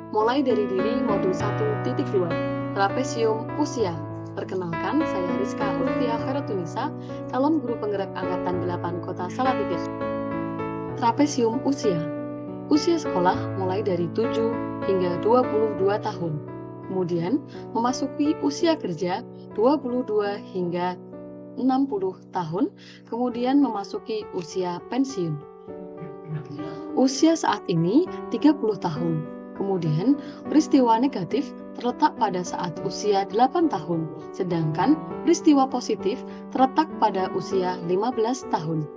mulai dari diri modul 1.2, Trapesium Usia. Perkenalkan, saya Rizka Ulfia Khairotunisa, calon guru penggerak Angkatan 8 Kota Salatiga. Trapesium Usia. Usia sekolah mulai dari 7 hingga 22 tahun. Kemudian memasuki usia kerja 22 hingga 60 tahun, kemudian memasuki usia pensiun. Usia saat ini 30 tahun. Kemudian peristiwa negatif terletak pada saat usia 8 tahun, sedangkan peristiwa positif terletak pada usia 15 tahun.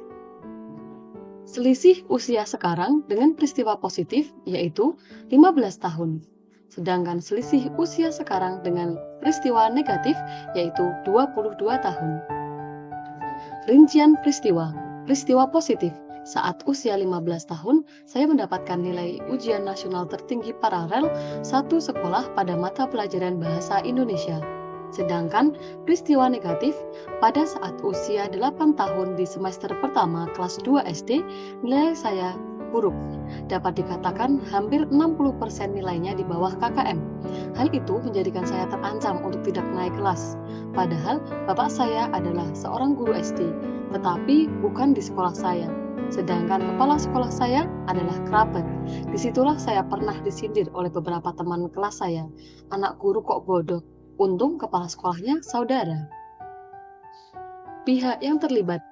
Selisih usia sekarang dengan peristiwa positif yaitu 15 tahun. Sedangkan selisih usia sekarang dengan peristiwa negatif yaitu 22 tahun. Rincian peristiwa. Peristiwa positif. Saat usia 15 tahun, saya mendapatkan nilai ujian nasional tertinggi paralel 1 sekolah pada mata pelajaran Bahasa Indonesia. Sedangkan peristiwa negatif, pada saat usia 8 tahun di semester pertama kelas 2 SD, nilai saya buruk. Dapat dikatakan hampir 60% nilainya di bawah KKM. Hal itu menjadikan saya terancam untuk tidak naik kelas. Padahal bapak saya adalah seorang guru SD, tetapi bukan di sekolah saya. Sedangkan kepala sekolah saya adalah kerabat. Disitulah saya pernah disindir oleh beberapa teman kelas saya. Anak guru kok bodoh, untung kepala sekolahnya saudara. Pihak yang terlibat.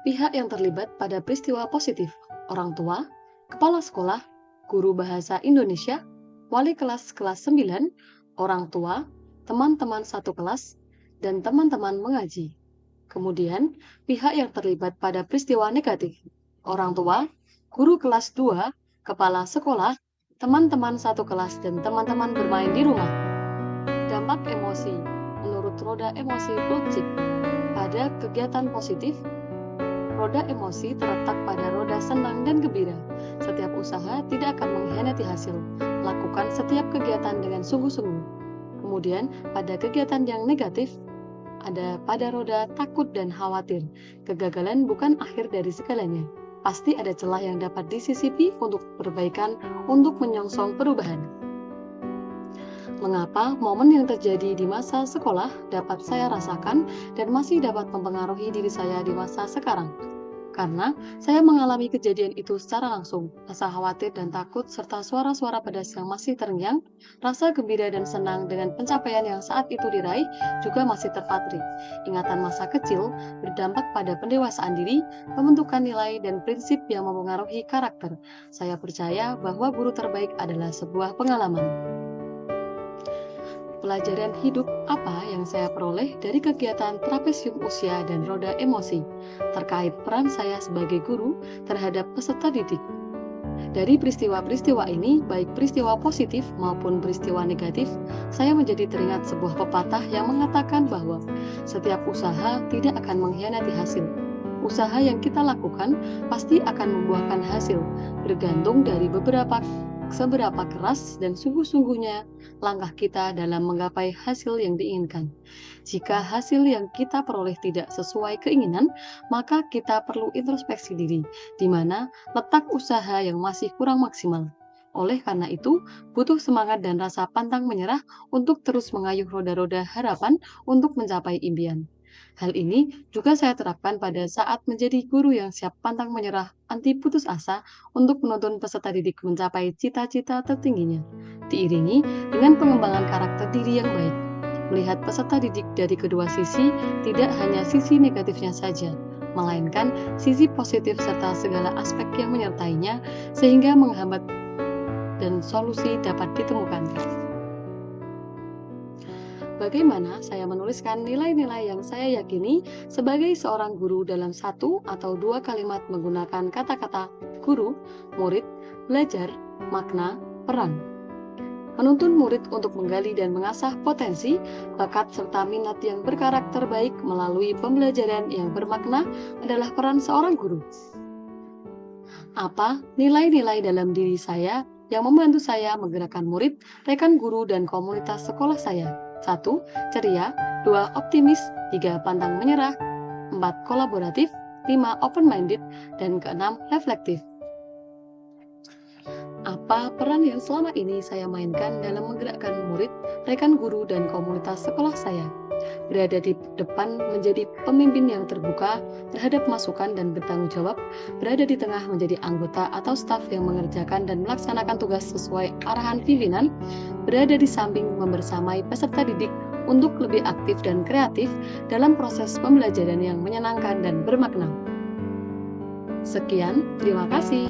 Pihak yang terlibat pada peristiwa positif, orang tua, kepala sekolah, guru bahasa Indonesia, wali kelas 9, orang tua, teman-teman satu kelas, dan teman-teman mengaji. Kemudian, pihak yang terlibat pada peristiwa negatif, orang tua, guru kelas 2, kepala sekolah, teman-teman satu kelas, dan teman-teman bermain di rumah. Dampak emosi. Menurut roda emosi Plutchik, pada kegiatan positif, roda emosi terletak pada roda senang dan gembira. Setiap usaha tidak akan mengkhianati hasil. Lakukan setiap kegiatan dengan sungguh-sungguh. Kemudian, pada kegiatan yang negatif, ada pada roda takut dan khawatir. Kegagalan bukan akhir dari segalanya. Pasti ada celah yang dapat disisipi untuk perbaikan, untuk menyongsong perubahan. Mengapa momen yang terjadi di masa sekolah dapat saya rasakan dan masih dapat mempengaruhi diri saya di masa sekarang? Karena saya mengalami kejadian itu secara langsung, rasa khawatir dan takut serta suara-suara pedas yang masih terngiang, rasa gembira dan senang dengan pencapaian yang saat itu diraih juga masih terpatri. Ingatan masa kecil berdampak pada pendewasaan diri, pembentukan nilai dan prinsip yang mempengaruhi karakter. Saya percaya bahwa guru terbaik adalah sebuah pengalaman. Pelajaran hidup apa yang saya peroleh dari kegiatan Trapesium Usia dan Roda Emosi terkait peran saya sebagai guru terhadap peserta didik. Dari peristiwa-peristiwa ini, baik peristiwa positif maupun peristiwa negatif, saya menjadi teringat sebuah pepatah yang mengatakan bahwa setiap usaha tidak akan mengkhianati hasil. Usaha yang kita lakukan pasti akan membuahkan hasil, bergantung dari seberapa keras dan sungguh-sungguhnya langkah kita dalam menggapai hasil yang diinginkan. Jika hasil yang kita peroleh tidak sesuai keinginan, maka kita perlu introspeksi diri, di mana letak usaha yang masih kurang maksimal. Oleh karena itu, butuh semangat dan rasa pantang menyerah untuk terus mengayuh roda-roda harapan untuk mencapai impian. Hal ini juga saya terapkan pada saat menjadi guru yang siap pantang menyerah, anti putus asa untuk menuntun peserta didik mencapai cita-cita tertingginya, diiringi dengan pengembangan karakter diri yang baik. Melihat peserta didik dari kedua sisi, tidak hanya sisi negatifnya saja, melainkan sisi positif serta segala aspek yang menyertainya, sehingga menghambat dan solusi dapat ditemukan. Bagaimana saya menuliskan nilai-nilai yang saya yakini sebagai seorang guru dalam 1 atau 2 kalimat menggunakan kata-kata guru, murid, belajar, makna, peran. Menuntun murid untuk menggali dan mengasah potensi, bakat, serta minat yang berkarakter baik melalui pembelajaran yang bermakna adalah peran seorang guru. Apa nilai-nilai dalam diri saya yang membantu saya menggerakkan murid, rekan guru, dan komunitas sekolah saya? 1. Ceria, 2. Optimis, 3. Pantang menyerah, 4. Kolaboratif, 5. Open-minded, dan ke-6. Reflektif. Apa peran yang selama ini saya mainkan dalam menggerakkan murid, rekan guru, dan komunitas sekolah saya? Berada di depan menjadi pemimpin yang terbuka terhadap masukan dan bertanggung jawab, berada di tengah menjadi anggota atau staf yang mengerjakan dan melaksanakan tugas sesuai arahan pimpinan, berada di samping membersamai peserta didik untuk lebih aktif dan kreatif dalam proses pembelajaran yang menyenangkan dan bermakna. Sekian, terima kasih.